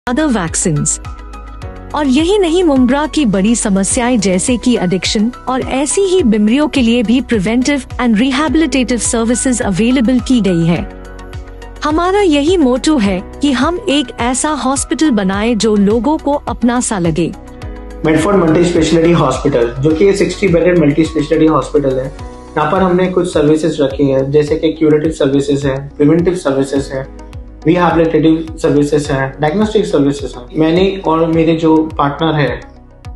Other vaccines. और यही नहीं, मुमरा की बड़ी समस्याएं जैसे कि एडिक्शन और ऐसी ही बीमारियों के लिए भी preventive and rehabilitative services available की गई है। हमारा यही मोटो है कि हम एक ऐसा हॉस्पिटल बनाएं जो लोगों को अपना सा लगे। मेडफोर्ड मल्टी स्पेशलिटी हॉस्पिटल, जो कि 60 बेडेड मल्टी स्पेशलिटी हॉस्पिटल है। यहाँ पर हमने कुछ सर्विसेज रखी हैं, जैसे कि क्यूरेटिव सर्विसेज है, प्रिवेंटिव सर्विसेज है, रिहैबिलिटेटिव सर्विसेज है, डायग्नोस्टिक सर्विसेज है। मैंने और मेरे जो पार्टनर है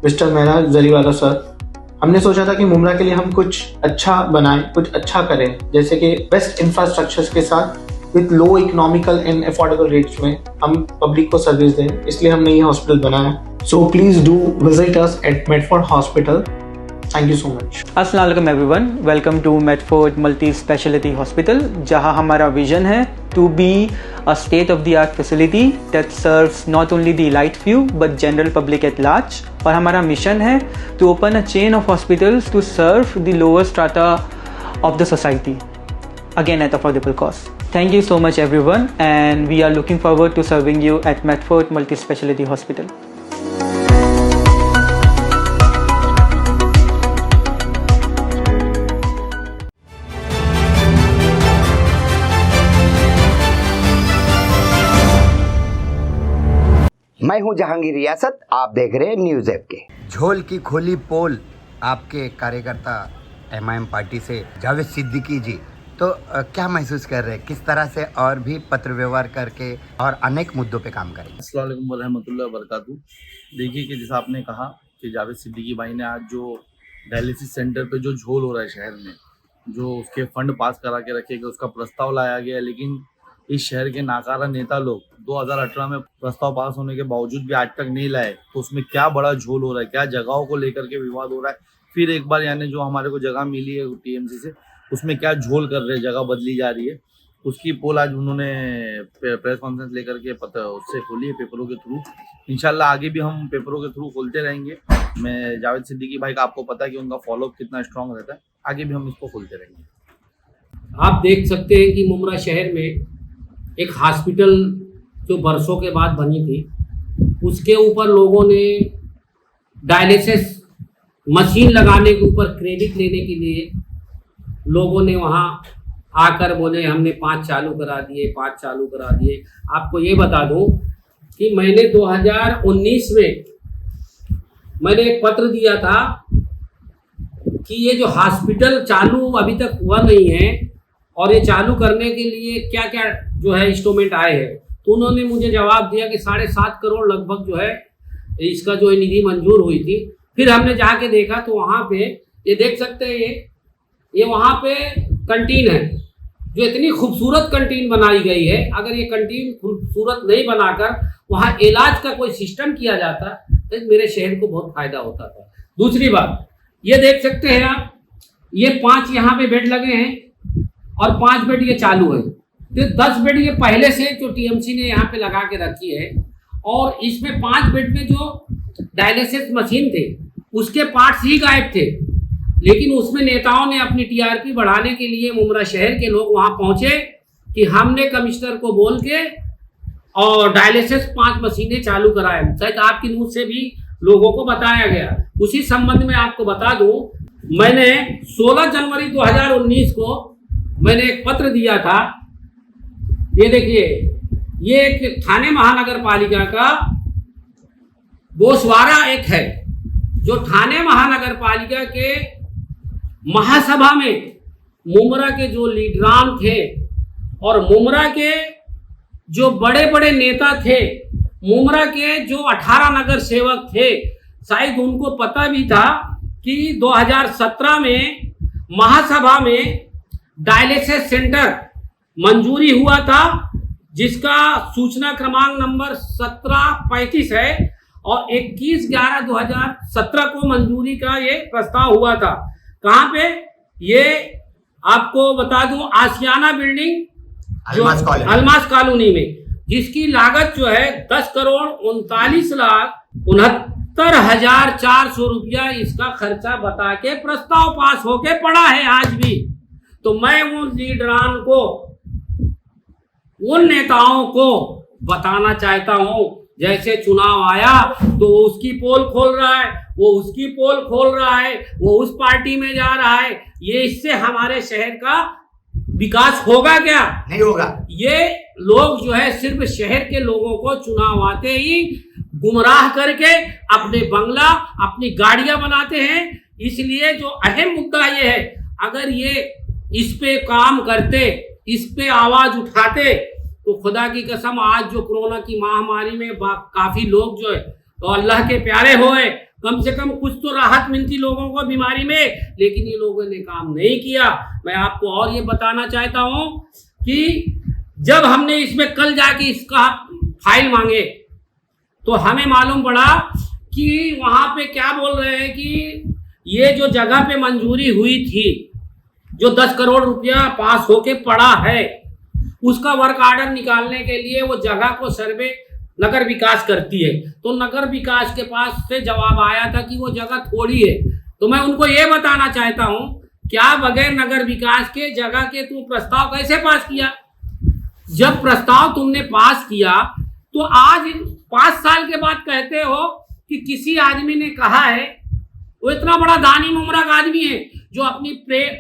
मिस्टर मेहरा जरीवाला सर, हमने सोचा था कि मुमरा के लिए हम कुछ अच्छा बनाएं, कुछ अच्छा करें, जैसे कि बेस्ट इंफ्रास्ट्रक्चर्स के साथ with low economical and affordable rates में हम पब्लिक को सर्विस दें। इसलिए हमने ये हॉस्पिटल बनाया। So please do visit us at Medford Hospital. Thank you so much. अस्सलाम वालेकुम everyone, welcome to Medford Multi Speciality Hospital, जहां हमारा विजन है to be a state of the art facility that serves not only the elite few but general public at large. और हमारा mission है to open a chain of hospitals to serve the lower strata of the society, again at affordable cost. Thank you so much everyone, and we are looking forward to serving you at Medford Multi Speciality Hospital. मैं हूं जहांगीर रियासत, आप देख रहे हैं news app के। झोल की खोली पोल आपके कार्यकर्ता एमआईएम पार्टी से जावेद सिद्दीकी जी, तो क्या महसूस कर रहे हैं, किस तरह से और भी पत्र व्यवहार करके और अनेक मुद्दों पे काम करेंगे? अस्सलाम वालेकुम वरहमतुल्लाहि वबरकातुहू। देखिए कि जैसा आपने कहा कि जावेद सिद्दीकी भाई ने आज जो डायलिसिस सेंटर पे जो झोल हो रहा है शहर में, जो उसके फंड पास करा के रखे गए, उसका प्रस्ताव लाया गया, लेकिन इस शहर के नाकारा नेता लोग 2018 में प्रस्ताव पास होने के बावजूद भी आज तक नहीं लाए। तो उसमें क्या बड़ा झोल हो रहा है, क्या जगहों को लेकर के विवाद हो रहा है। फिर एक बार यानी जो हमारे को जगह मिली है टीएमसी से, उसमें क्या झोल कर रहे हैं, जगह बदली जा रही है। उसकी पोल आज उन्होंने प्रेस कॉन्फ्रेंस लेकर के उससे खोली है पेपरों के थ्रू। इंशाल्लाह आगे भी हम पेपरों के थ्रू खोलते रहेंगे। मैं जावेद सिद्दीकी भाई का आपको पता है कि उनका फॉलोअप कितना स्ट्रांग रहता है, आगे भी हम इसको खोलते रहेंगे। आप देख सकते हैं कि मुमरा शहर में एक हॉस्पिटल जो बरसों के बाद बनी थी, उसके ऊपर लोगों ने डायलिसिस मशीन लगाने के ऊपर क्रेडिट लेने के लिए लोगों ने वहाँ आकर बोले हमने 5 चालू करा दिए, 5 चालू करा दिए। आपको ये बता दूं कि मैंने 2019 में मैंने एक पत्र दिया था कि ये जो हॉस्पिटल चालू अभी तक हुआ नहीं है और ये चालू करने के लिए क्या क्या जो है इंस्ट्रूमेंट आए हैं, तो उन्होंने मुझे जवाब दिया कि 7.5 करोड़ लगभग जो है इसका जो है निधि मंजूर हुई थी। फिर हमने जाके देखा तो वहाँ पे ये देख सकते हैं, ये वहाँ पे कंटीन है, जो इतनी खूबसूरत कंटीन बनाई गई है। अगर ये कंटीन खूबसूरत नहीं बनाकर वहाँ इलाज का कोई सिस्टम किया जाता तो मेरे शहर को बहुत फायदा होता था। दूसरी बात ये देख सकते हैं आप, ये 5 यहाँ पे बेड लगे हैं और 5 बेड ये चालू है। तो 10 बेड ये पहले से जो टीएमसी ने यहाँ पे लगा के रखी है, और इसमें 5 बेड में जो डायलिसिस मशीन थे उसके पार्ट्स ही गायब थे। लेकिन उसमें नेताओं ने अपनी टीआरपी बढ़ाने के लिए मुमरा शहर के लोग वहां पहुंचे कि हमने कमिश्नर को बोल के और डायलिसिस 5 मशीनें चालू कराए। शायद आपकी न्यूज से भी लोगों को बताया गया। उसी संबंध में आपको बता दूं, मैंने 16 जनवरी 2019 को मैंने एक पत्र दिया था। ये देखिए, ये एक थाने महानगर पालिका का गोशवारा एक है, जो थाने महानगर पालिका के महासभा में मुमरा के जो लीडरान थे और मुमरा के जो बड़े बड़े नेता थे, मुमरा के जो 18 नगर सेवक थे, शायद उनको पता भी था कि 2017 में महासभा में डायलिसिस सेंटर मंजूरी हुआ था, जिसका सूचना क्रमांक नंबर 1735 है, और 21/11/2017 को मंजूरी का ये प्रस्ताव हुआ था। कहाँ पे? ये आपको बता दूं, आशियाना बिल्डिंग जो अलमास कॉलोनी में, जिसकी लागत जो है 10,39,69,400 रुपया इसका खर्चा बता के प्रस्ताव पास होके पड़ा है आज भी। तो मैं उन लीडरान को, उन नेताओं को बताना चाहता हूं जैसे चुनाव आया तो वो उसकी पोल खोल रहा है, वो उसकी पोल खोल रहा है, वो उस पार्टी में जा रहा है। ये इससे हमारे शहर का विकास होगा क्या? नहीं होगा। ये लोग जो है सिर्फ शहर के लोगों को चुनाव आते ही गुमराह करके अपने बंगला, अपनी गाड़ियां बनाते हैं। इसलिए जो अहम मुद्दा ये है, अगर ये इस पे काम करते, इस पे आवाज उठाते, तो खुदा की कसम आज जो कोरोना की महामारी में काफी लोग जो है तो अल्लाह के प्यारे होए, कम से कम कुछ तो राहत मिलती लोगों को बीमारी में। लेकिन ये लोगों ने काम नहीं किया। मैं आपको और ये बताना चाहता हूं कि जब हमने इसमें कल जाके इसका फाइल मांगे तो हमें मालूम पड़ा कि वहां पे क्या बोल रहे हैं कि ये जो जगह पे मंजूरी हुई थी, जो 10 करोड़ रुपया पास होके पड़ा है, उसका वर्क ऑर्डर निकालने के लिए वो जगह को सर्वे नगर विकास करती है। तो नगर विकास के पास से जवाब आया था कि वो जगह थोड़ी है। तो मैं उनको ये बताना चाहता हूं, क्या बगैर नगर विकास के जगह के तू प्रस्ताव कैसे पास किया? जब प्रस्ताव तुमने पास किया तो आज 5 साल के बाद कहते हो कि किसी आदमी ने कहा है, वो इतना बड़ा दानी मुमरा का आदमी है जो अपनी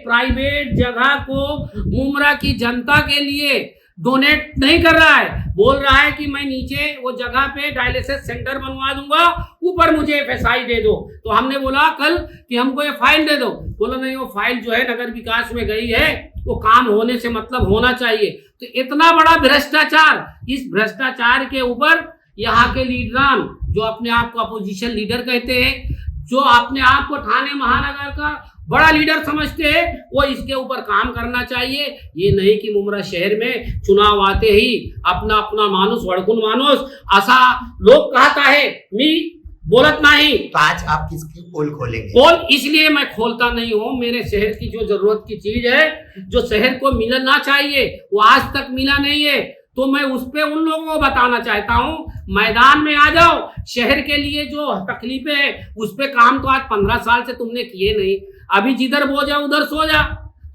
प्राइवेट जगह को मुमरा की जनता के लिए डोनेट नहीं कर रहा है, बोल रहा है कि मैं नीचे वो जगह पे डायलिसिस सेंटर बनवा दूंगा, ऊपर मुझे FSI दे दो। तो हमने बोला कल कि हमको ये फाइल दे दो। बोला नहीं, वो फाइल जो है नगर विकास में गई है, वो काम होने से मतलब होना चाहिए। तो इतना बड़ा भ्रष्टाचार, इस भ्रष्टाचार के ऊपर यहाँ के लीडरान जो अपने आप को अपोजिशन लीडर कहते हैं, जो अपने आप को ठाणे महानगर का बड़ा लीडर समझते हैं, वो इसके ऊपर काम करना चाहिए। ये नहीं कि मुमरा शहर में चुनाव आते ही अपना अपना मानुस वड़कुन मानुस असा लोग कहता है, मी बोलत नहीं। तो आज आप किसकी पोल खोलेंगे? पोल इसलिए मैं खोलता नहीं हूँ, मेरे शहर की जो जरूरत की चीज है, जो शहर को मिलना चाहिए, वो आज तक मिला नहीं है। तो मैं उस पे उन लोगों को बताना चाहता हूँ, मैदान में आ जाओ। शहर के लिए जो तकलीफें है उस पे काम तो आज 15 साल से तुमने किए नहीं। अभी जिधर बो जा उधर सो जा।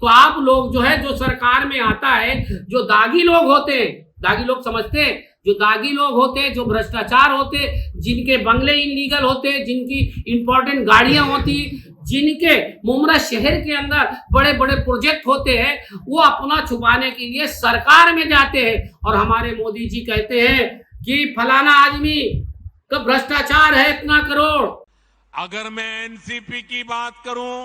तो आप लोग जो है, जो सरकार में आता है, जो दागी लोग होते हैं, दागी लोग समझते हैं, जो दागी लोग होते हैं, जो भ्रष्टाचार होते हैं, जिनके बंगले इनलीगल होते हैं, जिनकी इंपॉर्टेंट गाड़ियां होती, जिनके मुमरा शहर के अंदर बड़े बड़े प्रोजेक्ट होते हैं, वो अपना छुपाने के लिए सरकार में जाते हैं। और हमारे मोदी जी कहते हैं कि फलाना आदमी का भ्रष्टाचार है इतना करोड़। अगर मैं एनसीपी की बात करूं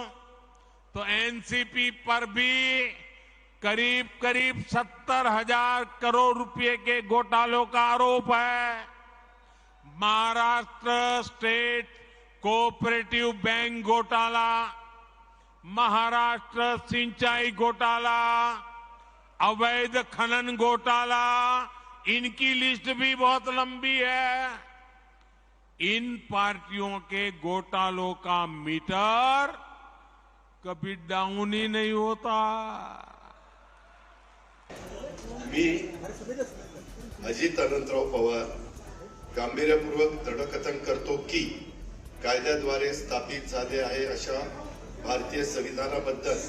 तो एनसीपी पर भी करीब करीब 70,000 करोड़ रुपए के घोटालों का आरोप है। महाराष्ट्र स्टेट कोऑपरेटिव बैंक घोटाला, महाराष्ट्र सिंचाई घोटाला, अवैध खनन घोटाला, इनकी लिस्ट भी बहुत लंबी है। इन पार्टियों के घोटालों का मीटर कभी डाउन ही नहीं होता। मी अजित अनंतराव पवार गांभीर्यपूर्वक दृढकथन करतो की कायद्याद्वारे स्थापित झाले आहे अशा भारतीय संविधानाबद्दल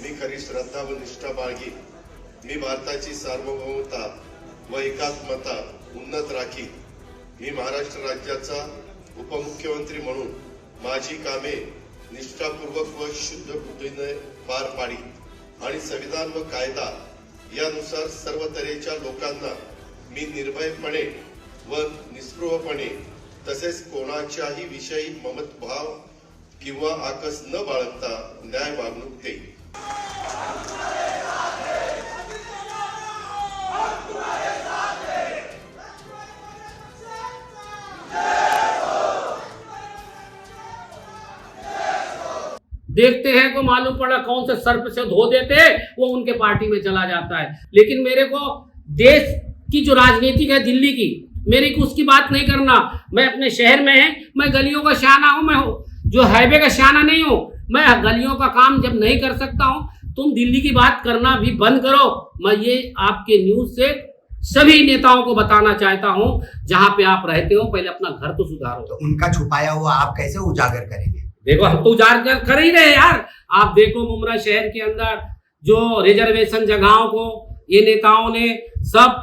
मी खरी श्रद्धा व निष्ठा बाळगी। मी भारताची सार्वभौमता व एकात्मता उन्नत राखी। मी महाराष्ट्र राज्याचा उपमुख्यमंत्री म्हणून माझी कामे निष्ठापूर्वक व शुद्ध बुद्धीने पार पाडी आणि संविधान व कायदा यानुसार सर्व तऱ्हेच्या लोकांना मी निर्भयपणे व निस्पृहपणे तसेच कोणाच्याही विषयी ममतभाव किंवा आकस न बाळगता न्याय वागणूक देईन। देखते हैं को मालूम पड़ा कौन से सर्प से धो देते हैं, वो उनके पार्टी में चला जाता है। लेकिन मेरे को देश की जो राजनीति है दिल्ली की, मेरी को उसकी बात नहीं करना। मैं अपने शहर में है, मैं गलियों का शाना हूं, मैं जो हाईवे का शाना नहीं हूं। मैं गलियों का काम जब नहीं कर सकता हूं, तुम दिल्ली की बात करना भी बंद करो। मैं ये आपके न्यूज से सभी नेताओं को बताना चाहता हूं, जहां पे आप रहते हो पहले अपना घर तो सुधारो। तो उनका छुपाया हुआ आप कैसे उजागर करेंगे? देखो हम तो उजागर कर ही रहे यार। आप देखो मुमरा शहर के अंदर जो रिजर्वेशन जगहों को ये नेताओं ने सब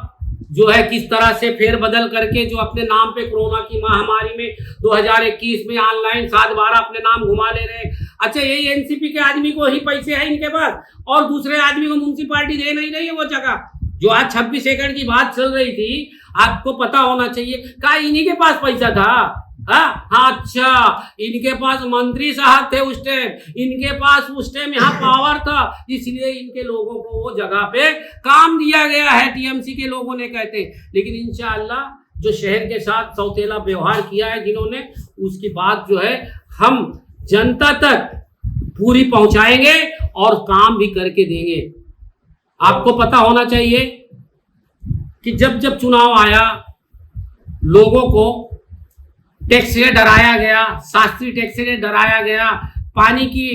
जो है किस तरह से फेरबदल करके जो अपने नाम पे कोरोना की महामारी में 2021 में ऑनलाइन 7-12 अपने नाम घुमा ले रहे हैं। अच्छा, यही एनसीपी के आदमी को ही पैसे है इनके पास और दूसरे आदमी को म्युनिसिपालिटी दे नहीं रही है वो जगह। जो आज 26 एकड़ की बात चल रही थी, आपको पता होना चाहिए का इन्हीं के पास पैसा था। हाँ, अच्छा, इनके पास मंत्री साहब थे उस टाइम, इनके पास उस टाइम यहाँ पावर था, इसलिए इनके लोगों को वो जगह पे काम दिया गया है, टीएमसी के लोगों ने कहते। लेकिन इंशाअल्लाह जो शहर के साथ सौतेला व्यवहार किया है जिन्होंने, उसकी बात जो है हम जनता तक पूरी पहुंचाएंगे और काम भी करके देंगे। आपको पता होना चाहिए कि जब जब चुनाव आया लोगों को टैक्स से डराया गया, शास्त्री टैक्स से डराया गया, पानी की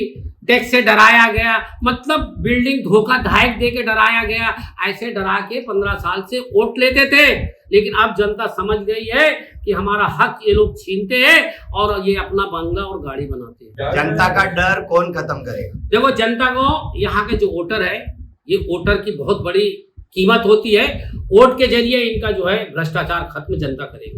टैक्स से डराया गया, मतलब बिल्डिंग धोखाधड़क दे के डराया गया। ऐसे डरा के 15 साल से वोट लेते थे। लेकिन अब जनता समझ गई है कि हमारा हक ये लोग छीनते हैं और ये अपना बंगला और गाड़ी बनाते हैं। जनता का डर कौन खत्म करेगा? देखो, जनता को यहाँ के जो वोटर है, ये वोटर की बहुत बड़ी कीमत होती है। वोट के जरिए इनका जो है भ्रष्टाचार खत्म जनता करेगी।